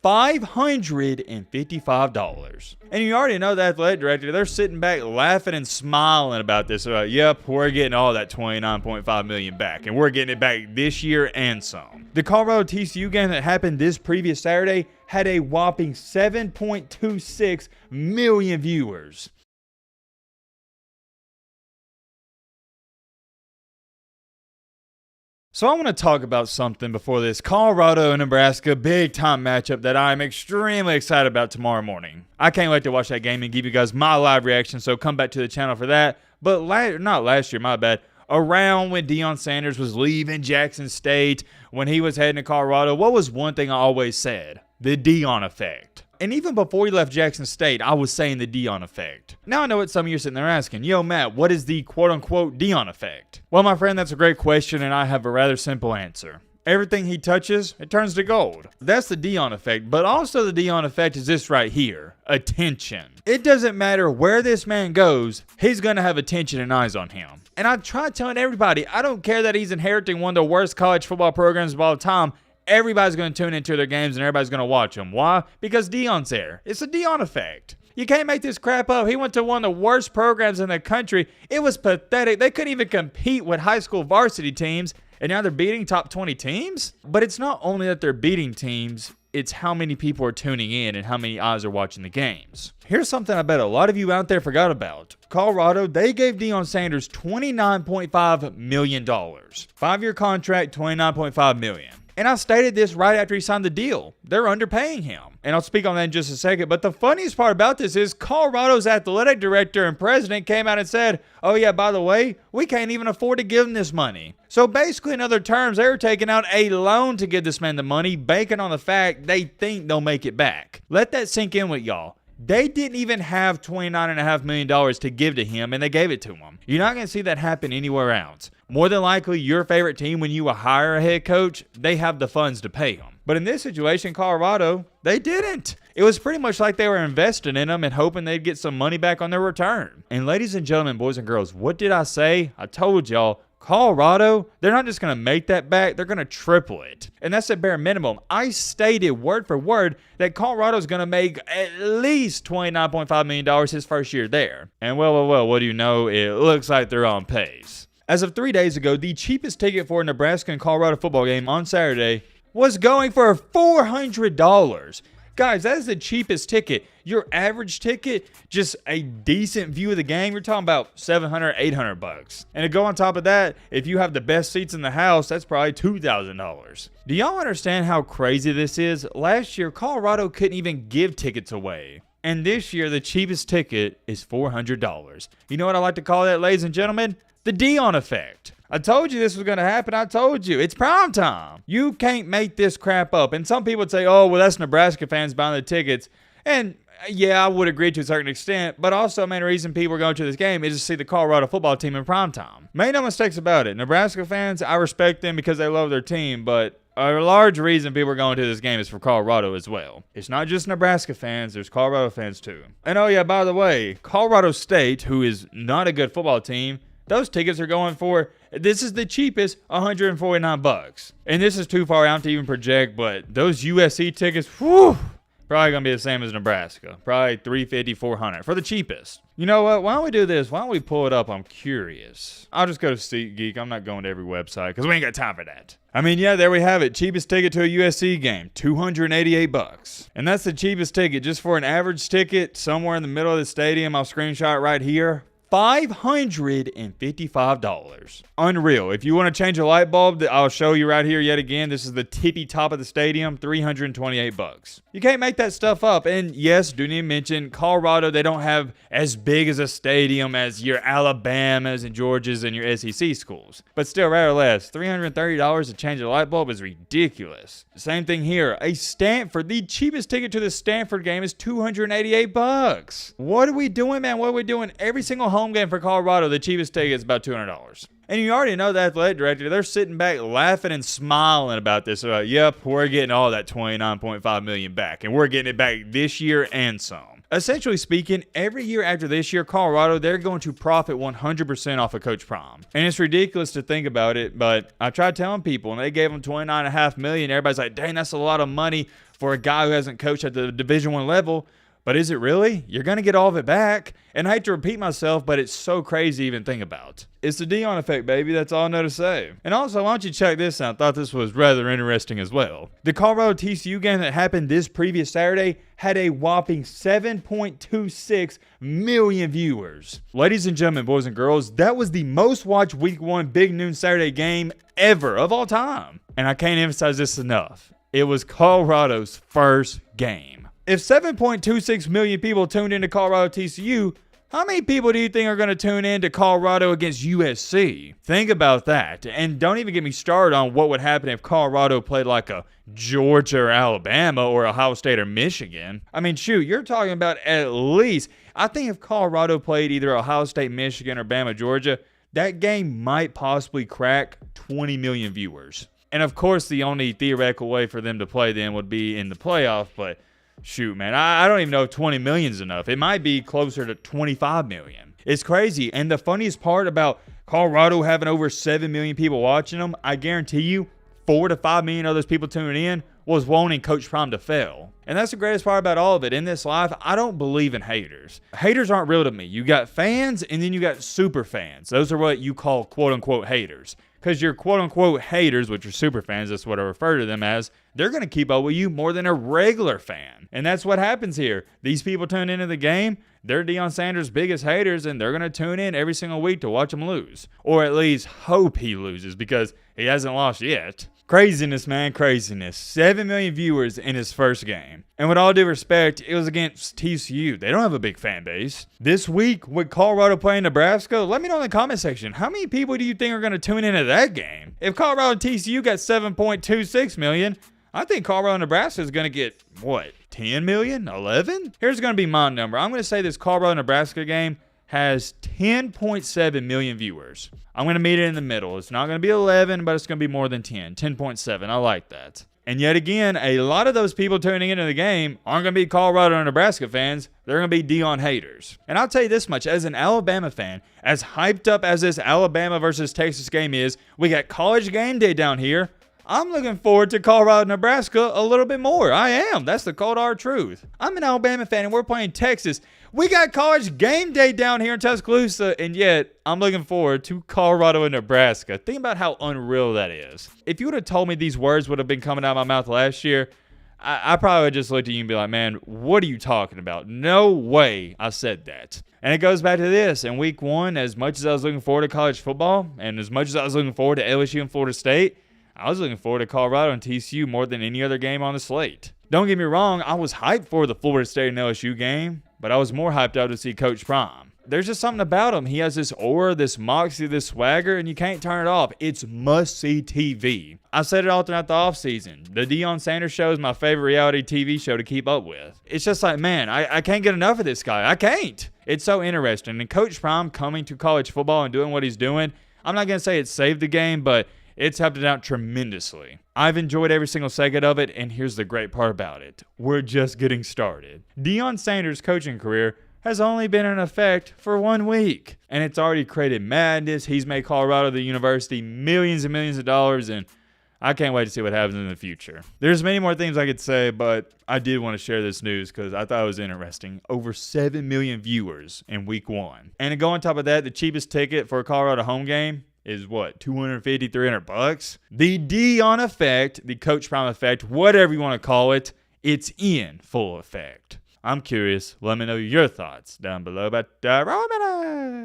$555. And you already know the athletic director, they're sitting back laughing and smiling about this. Yep, we're getting all that $29.5 million back, and we're getting it back this year and some. The Colorado TCU game that happened this previous Saturday had a whopping 7.26 million viewers. So I want to talk about something before this Colorado and Nebraska big time matchup that I'm extremely excited about tomorrow morning. I can't wait to watch that game and give you guys my live reaction, so come back to the channel for that. But not last year, my bad. Around when Deion Sanders was leaving Jackson State, when he was heading to Colorado, what was one thing I always said? The Deion effect. And even before he left Jackson State, I was saying the Deion effect. Now I know what some of you are sitting there asking. Yo, Matt, what is the quote-unquote Deion effect? Well, my friend, that's a great question, and I have a rather simple answer. Everything he touches, it turns to gold. That's the Deion effect, but also the Deion effect is this right here. Attention. It doesn't matter where this man goes, he's going to have attention and eyes on him. And I try telling everybody, I don't care that he's inheriting one of the worst college football programs of all time. Everybody's going to tune into their games and everybody's going to watch them. Why? Because Deion's there. It's a Deion effect. You can't make this crap up. He went to one of the worst programs in the country. It was pathetic. They couldn't even compete with high school varsity teams, and now they're beating top 20 teams? But it's not only that they're beating teams, it's how many people are tuning in and how many eyes are watching the games. Here's something I bet a lot of you out there forgot about. Colorado, they gave Deion Sanders $29.5 million. 5-year contract, $29.5 million. And I stated this right after he signed the deal. They're underpaying him. And I'll speak on that in just a second. But the funniest part about this is Colorado's athletic director and president came out and said, oh yeah, by the way, we can't even afford to give him this money. So basically, in other terms, they were taking out a loan to give this man the money, banking on the fact they think they'll make it back. Let that sink in with y'all. They didn't even have $29.5 million to give to him, and they gave it to him. You're not going to see that happen anywhere else. More than likely, your favorite team, when you hire a head coach, they have the funds to pay him. But in this situation, Colorado, they didn't. It was pretty much like they were investing in them and hoping they'd get some money back on their return. And ladies and gentlemen, boys and girls, what did I say? I told y'all. Colorado, they're not just going to make that back, they're going to triple it. And that's a bare minimum. I stated word for word that Colorado's going to make at least $29.5 million his first year there. And well, what do you know? It looks like they're on pace. As of 3 days ago, the cheapest ticket for a Nebraska and Colorado football game on Saturday was going for $400. Guys, that is the cheapest ticket. Your average ticket, just a decent view of the game, you're talking about $700, $800. And to go on top of that, if you have the best seats in the house, that's probably $2,000. Do y'all understand how crazy this is? Last year, Colorado couldn't even give tickets away. And this year, the cheapest ticket is $400. You know what I like to call that, ladies and gentlemen? The Deion effect. I told you this was going to happen. I told you. It's prime time. You can't make this crap up. And some people would say, oh, well, that's Nebraska fans buying the tickets. And yeah, I would agree to a certain extent. But also, the main reason people are going to this game is to see the Colorado football team in prime time. Make no mistakes about it. Nebraska fans, I respect them because they love their team. But a large reason people are going to this game is for Colorado as well. It's not just Nebraska fans. There's Colorado fans too. And oh yeah, by the way, Colorado State, who is not a good football team, those tickets are going for, this is the cheapest, $149. And this is too far out to even project, but those USC tickets, whew, probably going to be the same as Nebraska. Probably $350, $400 for the cheapest. You know what? Why don't we do this? Why don't we pull it up? I'm curious. I'll just go to SeatGeek. I'm not going to every website because we ain't got time for that. I mean, yeah, there we have it. Cheapest ticket to a USC game, $288. And that's the cheapest ticket just for an average ticket somewhere in the middle of the stadium. I'll screenshot right here. $555. Unreal. If you want to change a light bulb, I'll show you right here yet again. This is the tippy top of the stadium, $328. You can't make that stuff up. And yes, do need to mention, Colorado, they don't have as big as a stadium as your Alabamas and Georgias and your SEC schools. But still, rather less, $330 to change a light bulb is ridiculous. Same thing here. A Stanford, the cheapest ticket to the Stanford game is $288. What are we doing, man? What are we doing? Every single home game for Colorado, the cheapest ticket is about $200. And you already know the athletic director, they're sitting back laughing and smiling about this. They're like, yep, we're getting all that $29.5 million back, and we're getting it back this year and some. Essentially speaking, every year after this year, Colorado, they're going to profit 100% off of Coach Prime. And it's ridiculous to think about it, but I tried telling people, and they gave him $29.5 million. Everybody's like, dang, that's a lot of money for a guy who hasn't coached at the Division I level. But is it really? You're going to get all of it back. And I hate to repeat myself, but it's so crazy to even think about. It's the Deion effect, baby. That's all I know to say. And also, why don't you check this out? I thought this was rather interesting as well. The Colorado TCU game that happened this previous Saturday had a whopping 7.26 million viewers. Ladies and gentlemen, boys and girls, that was the most watched Week 1 Big Noon Saturday game ever of all time. And I can't emphasize this enough. It was Colorado's first game. If 7.26 million people tuned into Colorado TCU, how many people do you think are going to tune in to Colorado against USC? Think about that. And don't even get me started on what would happen if Colorado played like a Georgia or Alabama or Ohio State or Michigan. I mean, shoot, you're talking about at least, I think if Colorado played either Ohio State, Michigan, or Bama, Georgia, that game might possibly crack 20 million viewers. And of course, the only theoretical way for them to play then would be in the playoff, but shoot, man, I don't even know if 20 million is enough. It might be closer to 25 million. It's crazy. And the funniest part about Colorado having over 7 million people watching them, I guarantee you 4 to 5 million of those people tuning in was wanting Coach Prime to fail. And that's the greatest part about all of it. In this life, I don't believe in haters. Haters aren't real to me. You got fans and then you got super fans. Those are what you call quote unquote haters. Because your quote-unquote haters, which are super fans, that's what I refer to them as, they're going to keep up with you more than a regular fan. And that's what happens here. These people tune into the game, they're Deion Sanders' biggest haters, and they're going to tune in every single week to watch him lose. Or at least hope he loses, because he hasn't lost yet. Craziness, man, craziness. 7 million viewers in his first game. And with all due respect, it was against TCU. They don't have a big fan base. This week, with Colorado playing Nebraska, let me know in the comment section, how many people do you think are going to tune into that game? If Colorado and TCU got 7.26 million, I think Colorado and Nebraska is going to get, what, 10 million? 11? Here's going to be my number. I'm going to say this Colorado-Nebraska game has 10.7 million viewers. I'm going to meet it in the middle. It's not going to be 11, but it's going to be more than 10. 10.7. I like that. And yet again, a lot of those people tuning into the game aren't going to be Colorado or Nebraska fans. They're going to be Deion haters. And I'll tell you this much, as an Alabama fan, as hyped up as this Alabama versus Texas game is, we got College Game Day down here. I'm looking forward to Colorado, Nebraska a little bit more. I am. That's the cold hard truth. I'm an Alabama fan and we're playing Texas. We got College Game Day down here in Tuscaloosa, and yet I'm looking forward to Colorado and Nebraska. Think about how unreal that is. If you would have told me these words would have been coming out of my mouth last year, I probably would just looked at you and be like, man, what are you talking about? No way I said that. And it goes back to this. In week 1, as much as I was looking forward to college football, and as much as I was looking forward to LSU and Florida State, I was looking forward to Colorado and TCU more than any other game on the slate. Don't get me wrong, I was hyped for the Florida State and LSU game, but I was more hyped out to see Coach Prime. There's just something about him. He has this aura, this moxie, this swagger, and you can't turn it off. It's must-see TV. I said it all throughout the offseason. The Deion Sanders Show is my favorite reality TV show to keep up with. It's just like, man, I can't get enough of this guy. I can't. It's so interesting. And Coach Prime coming to college football and doing what he's doing, I'm not going to say it saved the game, but it's helped it out tremendously. I've enjoyed every single second of it, and here's the great part about it. We're just getting started. Deion Sanders' coaching career has only been in effect for 1 week, and it's already created madness. He's made Colorado the university millions and millions of dollars, and I can't wait to see what happens in the future. There's many more things I could say, but I did want to share this news because I thought it was interesting. Over 7 million viewers in week 1. And to go on top of that, the cheapest ticket for a Colorado home game is what, $250, $300? The Deion effect, the Coach Prime effect, whatever you want to call it, it's in full effect. I'm curious. Let me know your thoughts down below. But